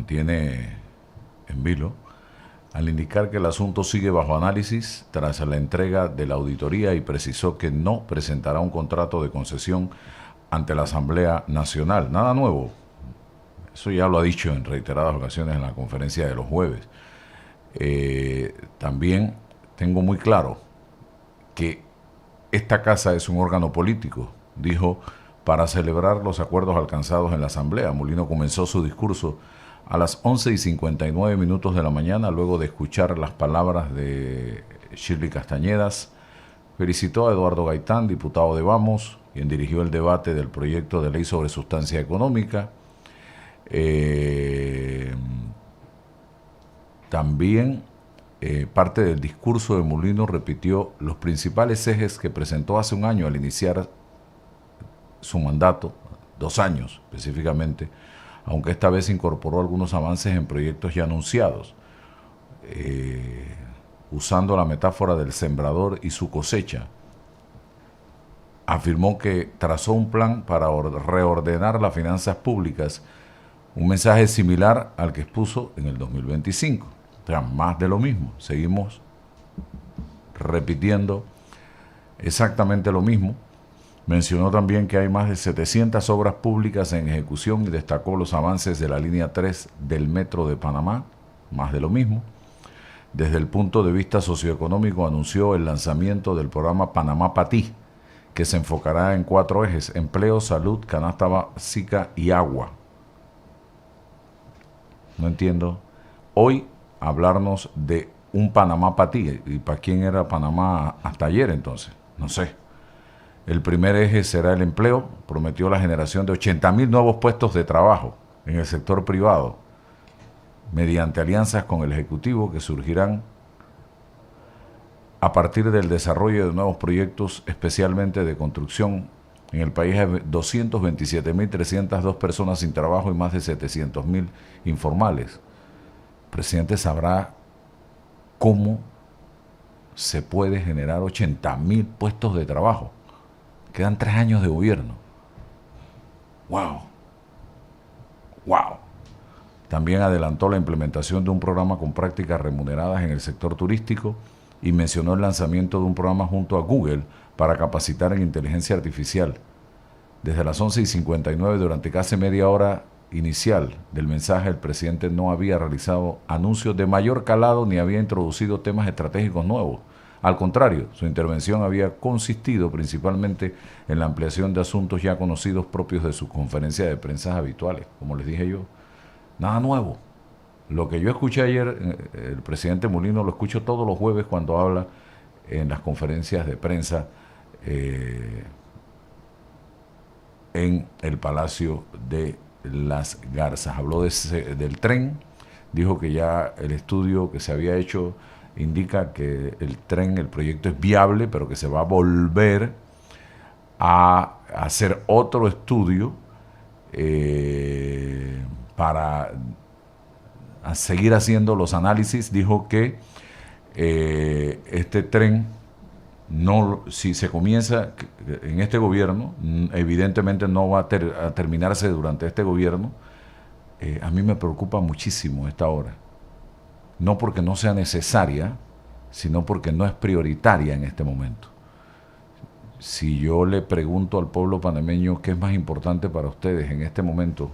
mantiene en vilo, al indicar que el asunto sigue bajo análisis tras la entrega de la auditoría y precisó que no presentará un contrato de concesión ante la Asamblea Nacional. Nada nuevo. Eso ya lo ha dicho en reiteradas ocasiones en la conferencia de los jueves. También tengo muy claro que esta casa es un órgano político, dijo, para celebrar los acuerdos alcanzados en la Asamblea. Molino comenzó su discurso a las 11:59 de la mañana, luego de escuchar las palabras de Shirley Castañedas. Felicitó a Eduardo Gaitán, diputado de Vamos, quien dirigió el debate del proyecto de ley sobre sustancia económica. También parte del discurso de Molino repitió los principales ejes que presentó hace un año al iniciar su mandato, 2 años específicamente, aunque esta vez incorporó algunos avances en proyectos ya anunciados, usando la metáfora del sembrador y su cosecha. Afirmó que trazó un plan para reordenar las finanzas públicas, un mensaje similar al que expuso en el 2025. O sea, más de lo mismo. Seguimos repitiendo exactamente lo mismo. Mencionó también que hay más de 700 obras públicas en ejecución y destacó los avances de la línea 3 del Metro de Panamá, más de lo mismo. Desde el punto de vista socioeconómico anunció el lanzamiento del programa Panamá Pa' Ti, que se enfocará en 4 ejes: empleo, salud, canasta básica y agua. No entiendo. Hoy hablarnos de un Panamá Pa' Ti. ¿Y para quién era Panamá hasta ayer entonces? No sé. El primer eje será el empleo. Prometió la generación de 80.000 nuevos puestos de trabajo en el sector privado, mediante alianzas con el Ejecutivo que surgirán a partir del desarrollo de nuevos proyectos, especialmente de construcción. En el país hay 227.302 personas sin trabajo y más de 700.000 informales. El presidente sabrá cómo se puede generar 80.000 puestos de trabajo. Quedan 3 años de gobierno. ¡Wow! ¡Wow! También adelantó la implementación de un programa con prácticas remuneradas en el sector turístico y mencionó el lanzamiento de un programa junto a Google para capacitar en inteligencia artificial. Desde las 11:59, durante casi media hora inicial del mensaje, el presidente no había realizado anuncios de mayor calado ni había introducido temas estratégicos nuevos. Al contrario, su intervención había consistido principalmente en la ampliación de asuntos ya conocidos propios de sus conferencias de prensa habituales. Como les dije yo, nada nuevo. Lo que yo escuché ayer, el presidente Molino lo escucho todos los jueves cuando habla en las conferencias de prensa en el Palacio de las Garzas. Habló del tren, dijo que ya el estudio que se había hecho indica que el tren, el proyecto es viable, pero que se va a volver a hacer otro estudio para a seguir haciendo los análisis. Dijo que este tren, no, si se comienza en este gobierno, evidentemente no va a terminarse durante este gobierno. A mí me preocupa muchísimo esta obra. No porque no sea necesaria, sino porque no es prioritaria en este momento. Si yo le pregunto al pueblo panameño qué es más importante para ustedes en este momento,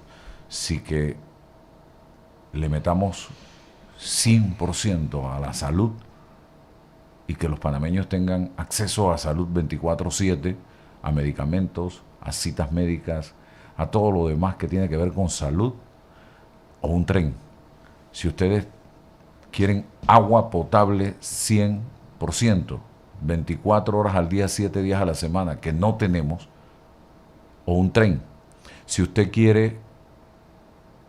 si que le metamos 100% a la salud y que los panameños tengan acceso a salud 24/7, a medicamentos, a citas médicas, a todo lo demás que tiene que ver con salud, o un tren. Si ustedes quieren agua potable 100%, 24 horas al día, 7 días a la semana, que no tenemos, o un tren. Si usted quiere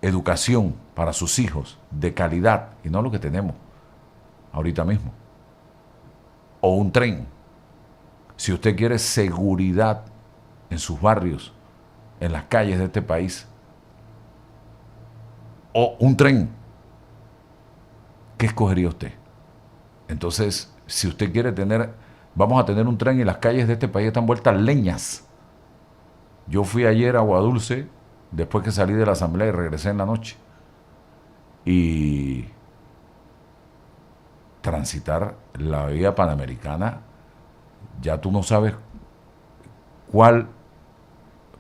educación para sus hijos de calidad, y no lo que tenemos ahorita mismo, o un tren. Si usted quiere seguridad en sus barrios, en las calles de este país, o un tren, ¿qué escogería usted? Entonces, si usted quiere vamos a tener un tren y las calles de este país están vueltas leñas. Yo fui ayer a Aguadulce, después que salí de la asamblea y regresé en la noche. y transitar la vía panamericana, ya tú no sabes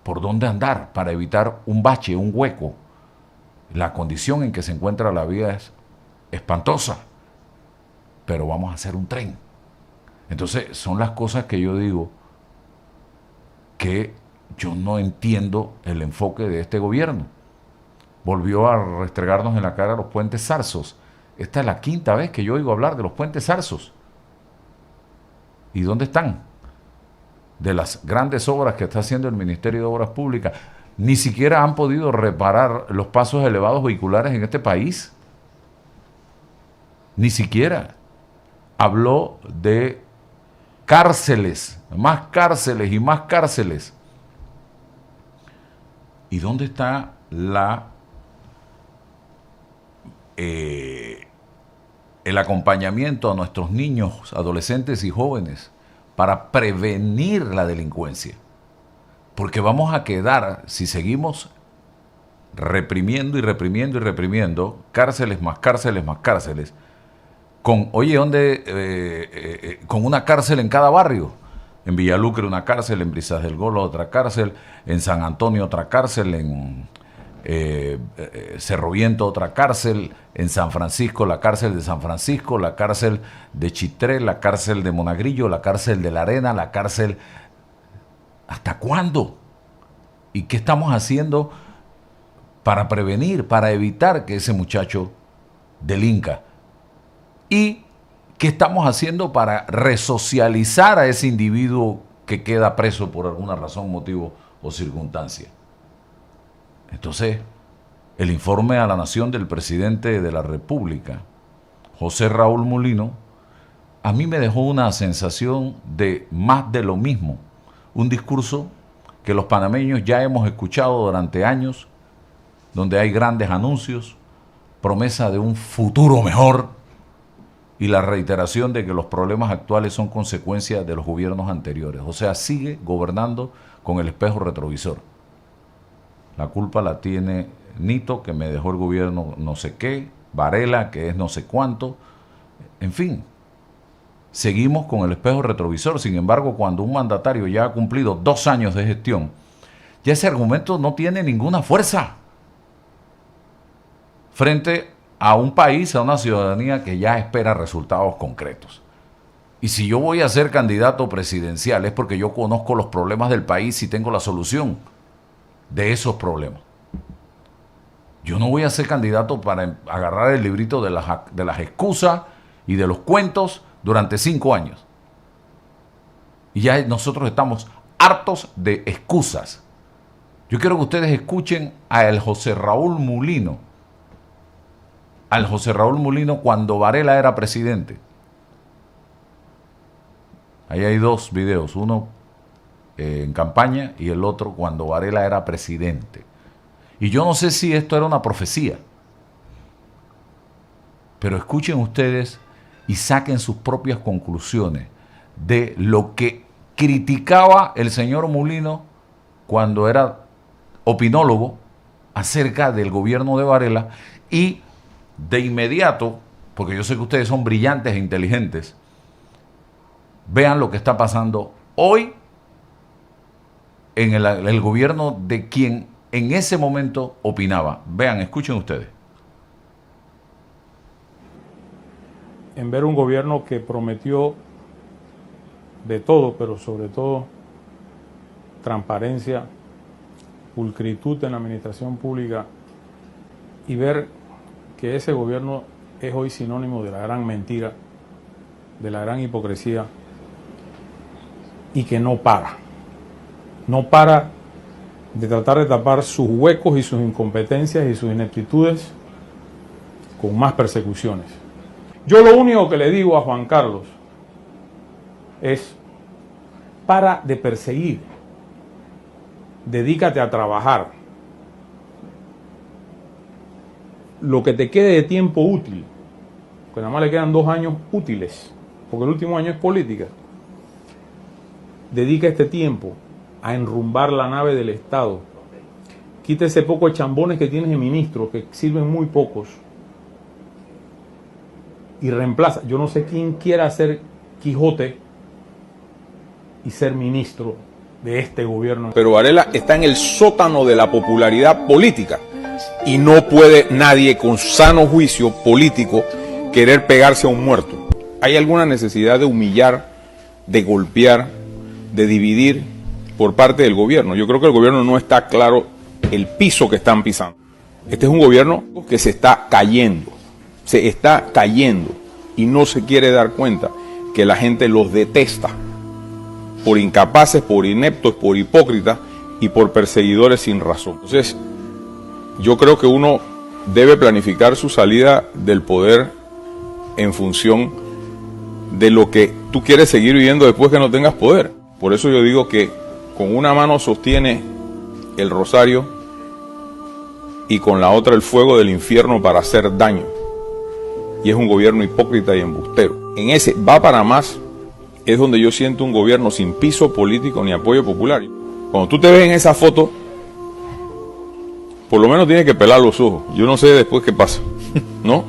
por dónde andar para evitar un bache, un hueco. La condición en que se encuentra la vía es espantosa, pero vamos a hacer un tren. Entonces son las cosas que yo digo que yo no entiendo el enfoque de este gobierno. Volvió a restregarnos en la cara los puentes zarzos. Esta es la quinta vez que yo oigo hablar de los puentes zarzos. ¿Y dónde están? De las grandes obras que está haciendo el Ministerio de Obras Públicas. Ni siquiera han podido reparar los pasos elevados vehiculares en este país. Ni siquiera. Habló de cárceles, más cárceles y más cárceles. ¿Y dónde está el acompañamiento a nuestros niños, adolescentes y jóvenes para prevenir la delincuencia? Porque vamos a quedar, si seguimos reprimiendo y reprimiendo y reprimiendo, cárceles más cárceles más cárceles, con una cárcel en cada barrio. En Villalucre una cárcel, en Brisas del Golo otra cárcel, en San Antonio otra cárcel, en Cerro Viento otra cárcel, en San Francisco la cárcel de San Francisco, la cárcel de Chitré, la cárcel de Monagrillo, la cárcel de La Arena, la cárcel... ¿Hasta cuándo? ¿Y qué estamos haciendo para prevenir, para evitar que ese muchacho delinca? ¿Y qué estamos haciendo para resocializar a ese individuo que queda preso por alguna razón, motivo o circunstancia? Entonces, el informe a la nación del presidente de la República, José Raúl Mulino, a mí me dejó una sensación de más de lo mismo. Un discurso que los panameños ya hemos escuchado durante años, donde hay grandes anuncios, promesa de un futuro mejor y la reiteración de que los problemas actuales son consecuencia de los gobiernos anteriores. O sea, sigue gobernando con el espejo retrovisor. La culpa la tiene Nito, que me dejó el gobierno no sé qué, Varela, que es no sé cuánto, en fin. Seguimos con el espejo retrovisor. Sin embargo, cuando un mandatario ya ha cumplido 2 años de gestión, ya ese argumento no tiene ninguna fuerza frente a un país, a una ciudadanía que ya espera resultados concretos. Y si yo voy a ser candidato presidencial es porque yo conozco los problemas del país y tengo la solución de esos problemas. Yo no voy a ser candidato para agarrar el librito de las excusas y de los cuentos durante 5 años. Y ya nosotros estamos hartos de excusas. Yo quiero que ustedes escuchen a el José Raúl Mulino. Al José Raúl Mulino cuando Varela era presidente. Ahí hay 2 videos, uno en campaña y el otro cuando Varela era presidente. Y yo no sé si esto era una profecía, pero escuchen ustedes y saquen sus propias conclusiones de lo que criticaba el señor Mulino cuando era opinólogo acerca del gobierno de Varela, y de inmediato, porque yo sé que ustedes son brillantes e inteligentes, vean lo que está pasando hoy en el gobierno de quien en ese momento opinaba. Vean, escuchen ustedes. En ver un gobierno que prometió de todo, pero sobre todo transparencia, pulcritud en la administración pública, y ver que ese gobierno es hoy sinónimo de la gran mentira, de la gran hipocresía, y que no para de tratar de tapar sus huecos y sus incompetencias y sus ineptitudes con más persecuciones. Yo lo único que le digo a Juan Carlos es: para de perseguir, dedícate a trabajar. Lo que te quede de tiempo útil, que nada más le quedan 2 años útiles, porque el último año es política, dedica este tiempo a enrumbar la nave del Estado. Quita ese poco de chambones que tienes de ministros, que sirven muy pocos, y reemplaza. Yo no sé quién quiera ser Quijote y ser ministro de este gobierno. Pero Varela está en el sótano de la popularidad política y no puede nadie con sano juicio político querer pegarse a un muerto. ¿Hay alguna necesidad de humillar, de golpear, de dividir por parte del gobierno? Yo creo que el gobierno no está claro el piso que están pisando. Este es un gobierno que se está cayendo y no se quiere dar cuenta que la gente los detesta por incapaces, por ineptos, por hipócritas y por perseguidores sin razón. Entonces, yo creo que uno debe planificar su salida del poder en función de lo que tú quieres seguir viviendo después que no tengas poder. Por eso yo digo que con una mano sostiene el rosario y con la otra el fuego del infierno para hacer daño. Y es un gobierno hipócrita y embustero. En ese va para más es donde yo siento un gobierno sin piso político ni apoyo popular. Cuando tú te ves en esa foto, por lo menos tienes que pelar los ojos. Yo no sé después qué pasa, ¿no?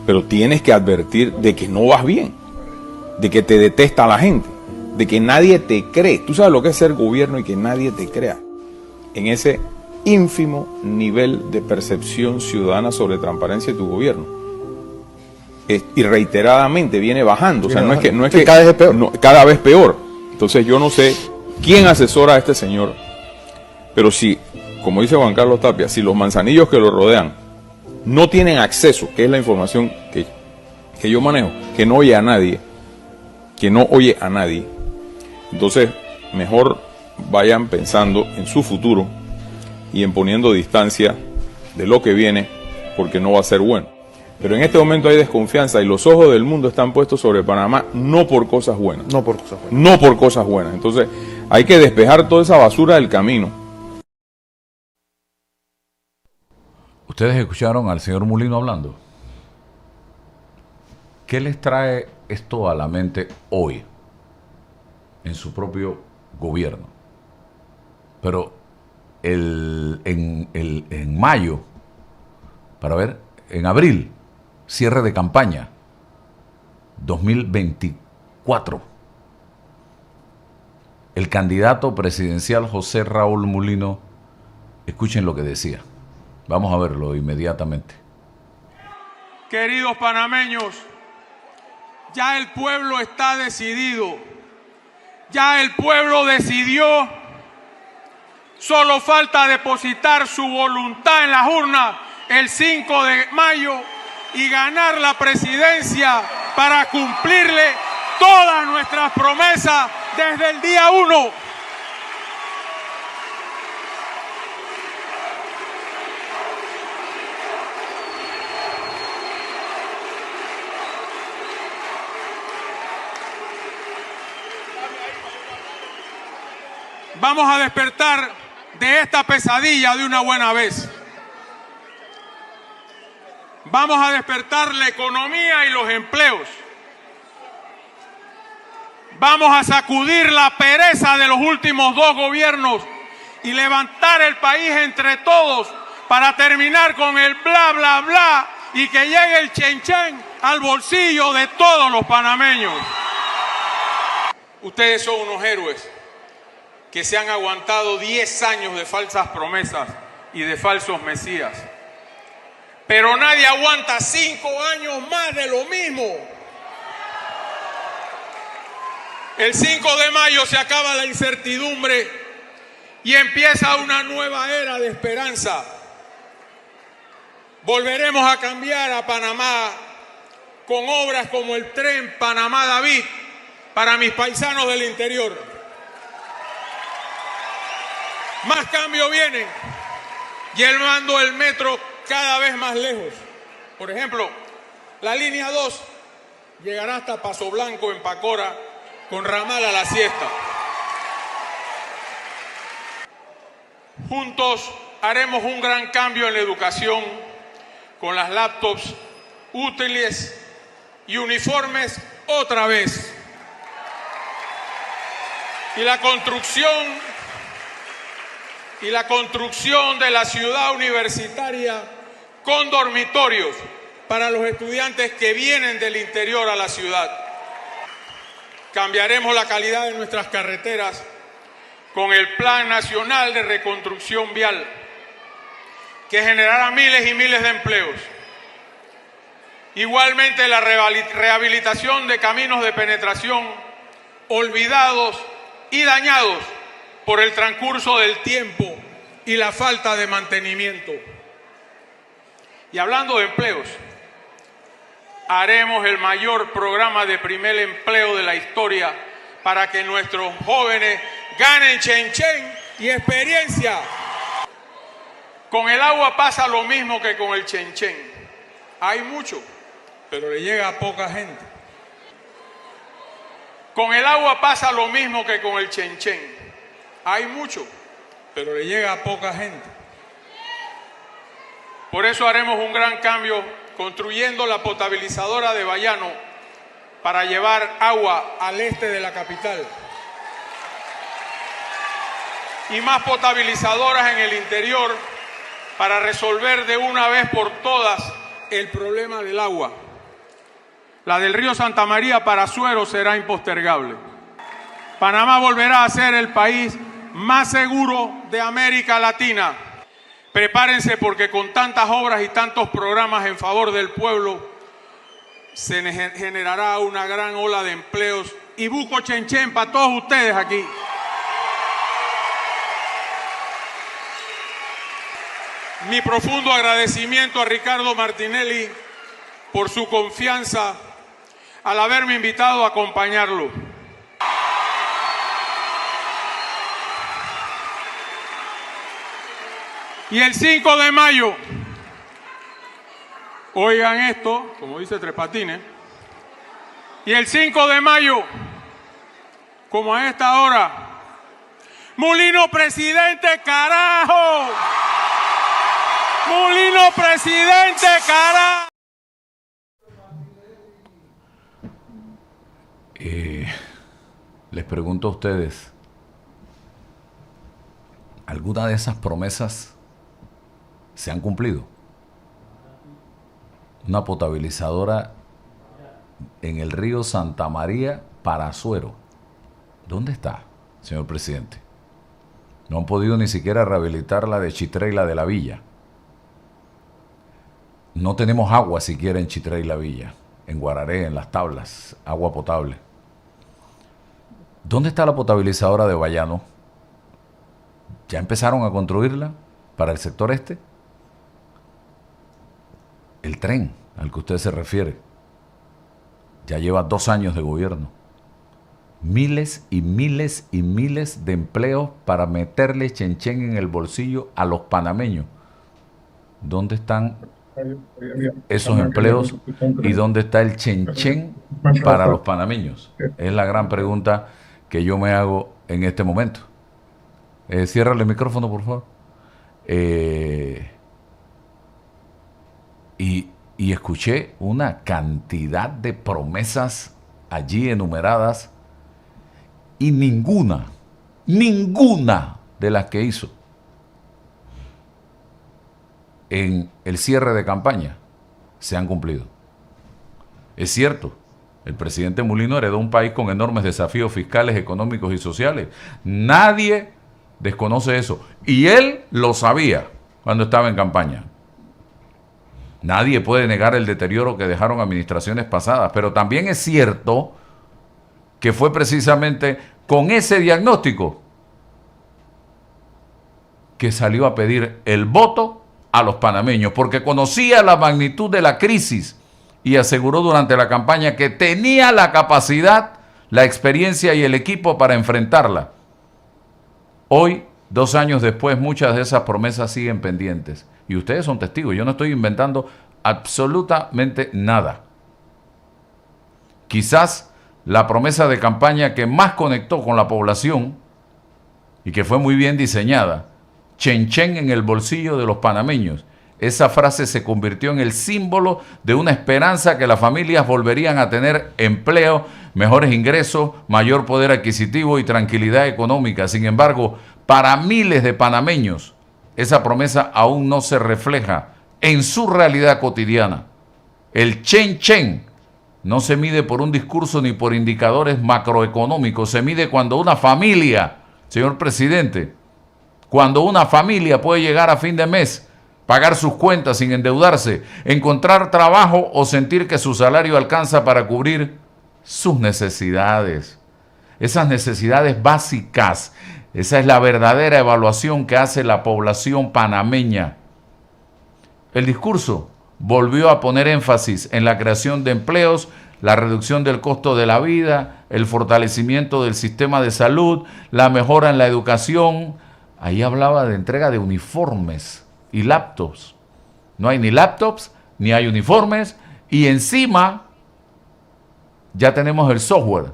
Pero tienes que advertir de que no vas bien, de que te detesta la gente, de que nadie te cree. Tú sabes lo que es ser gobierno y que nadie te crea. En ese ínfimo nivel de percepción ciudadana sobre transparencia de tu gobierno. Y reiteradamente viene bajando. O sea, no es que cada vez es peor. No, cada vez peor. Entonces yo no sé quién asesora a este señor, pero si, como dice Juan Carlos Tapia, si los manzanillos que lo rodean no tienen acceso, que es la información que yo manejo, que no oye a nadie, entonces mejor vayan pensando en su futuro y en poniendo distancia de lo que viene, porque no va a ser bueno. Pero en este momento hay desconfianza y los ojos del mundo están puestos sobre Panamá, no por cosas buenas. No por cosas buenas. No por cosas buenas. Entonces hay que despejar toda esa basura del camino. Ustedes escucharon al señor Mulino hablando. ¿Qué les trae esto a la mente hoy en su propio gobierno? Pero en mayo, para ver, en abril, cierre de campaña, 2024. El candidato presidencial José Raúl Mulino, escuchen lo que decía. Vamos a verlo inmediatamente. Queridos panameños, ya el pueblo está decidido. Ya el pueblo decidió. Solo falta depositar su voluntad en las urnas el 5 de mayo y ganar la presidencia para cumplirle todas nuestras promesas desde el día 1. Vamos a despertar de esta pesadilla de una buena vez. Vamos a despertar la economía y los empleos. Vamos a sacudir la pereza de los últimos 2 gobiernos y levantar el país entre todos para terminar con el bla, bla, bla y que llegue el chen chen al bolsillo de todos los panameños. Ustedes son unos héroes que se han aguantado 10 años de falsas promesas y de falsos mesías. Pero nadie aguanta 5 años más de lo mismo. El 5 de mayo se acaba la incertidumbre y empieza una nueva era de esperanza. Volveremos a cambiar a Panamá con obras como el tren Panamá-David para mis paisanos del interior. Más cambios vienen, llevando el metro cada vez más lejos. Por ejemplo, la línea 2 llegará hasta Paso Blanco en Pacora con ramal a La Siesta. Juntos haremos un gran cambio en la educación con las laptops útiles y uniformes otra vez. Y la construcción de la ciudad universitaria con dormitorios para los estudiantes que vienen del interior a la ciudad. Cambiaremos la calidad de nuestras carreteras con el Plan Nacional de Reconstrucción Vial, que generará miles y miles de empleos. Igualmente, la rehabilitación de caminos de penetración olvidados y dañados por el transcurso del tiempo y la falta de mantenimiento. Y hablando de empleos, haremos el mayor programa de primer empleo de la historia para que nuestros jóvenes ganen chenchen y experiencia. Con el agua pasa lo mismo que con el chenchen. Hay mucho, pero le llega a poca gente. Con el agua pasa lo mismo que con el chenchen. Hay mucho, pero le llega a poca gente. Por eso haremos un gran cambio construyendo la potabilizadora de Bayano para llevar agua al este de la capital. Y más potabilizadoras en el interior para resolver de una vez por todas el problema del agua. La del río Santa María para Suero será impostergable. Panamá volverá a ser el país más seguro de América Latina. Prepárense porque con tantas obras y tantos programas en favor del pueblo se generará una gran ola de empleos y buco chenchen para todos ustedes aquí. Mi profundo agradecimiento a Ricardo Martinelli por su confianza al haberme invitado a acompañarlo. Y el 5 de mayo, oigan esto, como dice Tres Patines, y el 5 de mayo, como a esta hora, Mulino presidente, carajo. Mulino presidente, carajo. Les pregunto a ustedes, ¿alguna de esas promesas se han cumplido? Una potabilizadora en el río Santa María para Suero. ¿Dónde está, señor presidente? No han podido ni siquiera rehabilitar la de Chitré y la de la Villa. No tenemos agua siquiera en Chitré y la Villa, en Guararé, en Las Tablas, agua potable. ¿Dónde está la potabilizadora de Bayano? ¿Ya empezaron a construirla para el sector este? El tren al que usted se refiere ya lleva 2 años de gobierno. Miles y miles y miles de empleos para meterle chenchen en el bolsillo a los panameños. ¿Dónde están esos empleos y dónde está el chenchen para los panameños? Es la gran pregunta que yo me hago en este momento. Ciérrale el micrófono, por favor. Y escuché una cantidad de promesas allí enumeradas y ninguna de las que hizo en el cierre de campaña se han cumplido. Es cierto, el presidente Mulino heredó un país con enormes desafíos fiscales, económicos y sociales. Nadie desconoce eso. Y él lo sabía cuando estaba en campaña. Nadie puede negar el deterioro que dejaron administraciones pasadas, pero también es cierto que fue precisamente con ese diagnóstico que salió a pedir el voto a los panameños, porque conocía la magnitud de la crisis y aseguró durante la campaña que tenía la capacidad, la experiencia y el equipo para enfrentarla. Hoy, 2 años después, muchas de esas promesas siguen pendientes. Y ustedes son testigos, yo no estoy inventando absolutamente nada. Quizás la promesa de campaña que más conectó con la población y que fue muy bien diseñada, chenchen en el bolsillo de los panameños. Esa frase se convirtió en el símbolo de una esperanza que las familias volverían a tener empleo, mejores ingresos, mayor poder adquisitivo y tranquilidad económica. Sin embargo, para miles de panameños, esa promesa aún no se refleja en su realidad cotidiana. El chen no se mide por un discurso ni por indicadores macroeconómicos, se mide cuando una familia, señor presidente, cuando una familia puede llegar a fin de mes, pagar sus cuentas sin endeudarse, encontrar trabajo o sentir que su salario alcanza para cubrir sus necesidades. Esas necesidades básicas, esa es la verdadera evaluación que hace la población panameña. El discurso volvió a poner énfasis en la creación de empleos, la reducción del costo de la vida, el fortalecimiento del sistema de salud, la mejora en la educación. Ahí hablaba de entrega de uniformes y laptops. No hay ni laptops, ni hay uniformes, y encima ya tenemos el software.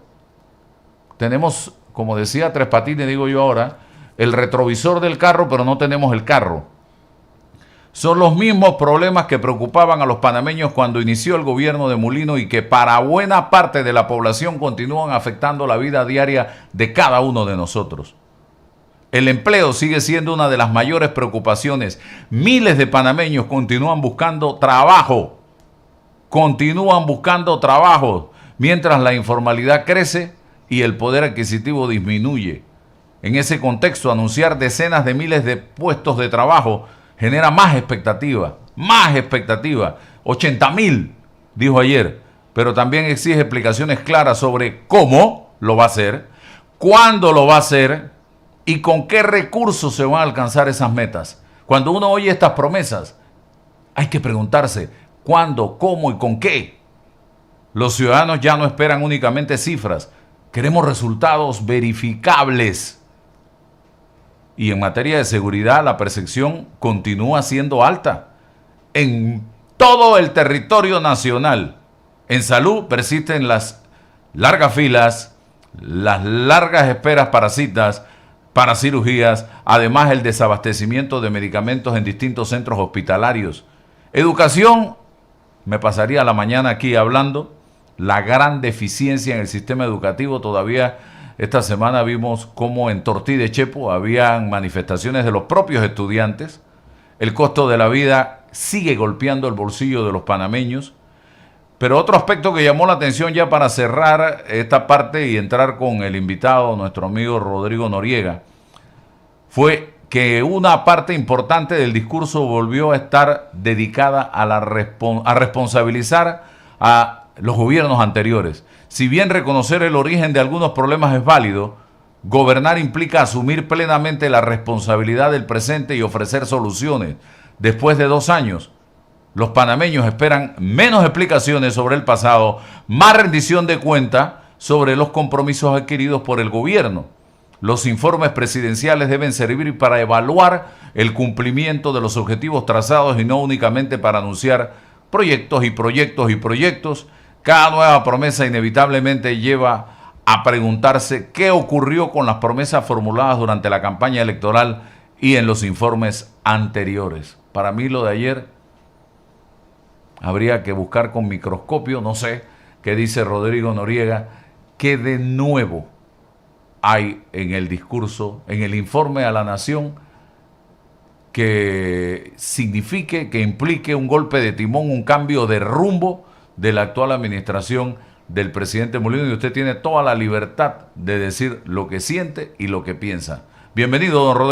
Tenemos, como decía Tres Patines, digo yo ahora, el retrovisor del carro, pero no tenemos el carro. Son los mismos problemas que preocupaban a los panameños cuando inició el gobierno de Mulino y que para buena parte de la población continúan afectando la vida diaria de cada uno de nosotros. El empleo sigue siendo una de las mayores preocupaciones. Miles de panameños continúan buscando trabajo. Mientras la informalidad crece y el poder adquisitivo disminuye. En ese contexto, anunciar decenas de miles de puestos de trabajo genera más expectativa. 80.000, dijo ayer, pero también exige explicaciones claras sobre cómo lo va a hacer, cuándo lo va a hacer y con qué recursos se van a alcanzar esas metas. Cuando uno oye estas promesas, hay que preguntarse cuándo, cómo y con qué. Los ciudadanos ya no esperan únicamente cifras, queremos resultados verificables. Y en materia de seguridad, la percepción continúa siendo alta en todo el territorio nacional. En salud persisten las largas filas, las largas esperas para citas, para cirugías, además el desabastecimiento de medicamentos en distintos centros hospitalarios. Educación, me pasaría la mañana aquí hablando, la gran deficiencia en el sistema educativo. Todavía esta semana vimos cómo en Tortí de Chepo habían manifestaciones de los propios estudiantes. El costo de la vida sigue golpeando el bolsillo de los panameños. Pero otro aspecto que llamó la atención, ya para cerrar esta parte y entrar con el invitado, nuestro amigo Rodrigo Noriega, fue que una parte importante del discurso volvió a estar dedicada a responsabilizar a los gobiernos anteriores. Si bien reconocer el origen de algunos problemas es válido, gobernar implica asumir plenamente la responsabilidad del presente y ofrecer soluciones. Después de 2 años, los panameños esperan menos explicaciones sobre el pasado, más rendición de cuenta sobre los compromisos adquiridos por el gobierno. Los informes presidenciales deben servir para evaluar el cumplimiento de los objetivos trazados y no únicamente para anunciar proyectos. Cada nueva promesa inevitablemente lleva a preguntarse qué ocurrió con las promesas formuladas durante la campaña electoral y en los informes anteriores. Para mí lo de ayer habría que buscar con microscopio, no sé qué dice Rodrigo Noriega, que de nuevo hay en el discurso, en el informe a la nación, que signifique, que implique un golpe de timón, un cambio de rumbo de la actual administración del presidente Mulino, y usted tiene toda la libertad de decir lo que siente y lo que piensa. Bienvenido, don Rodrigo.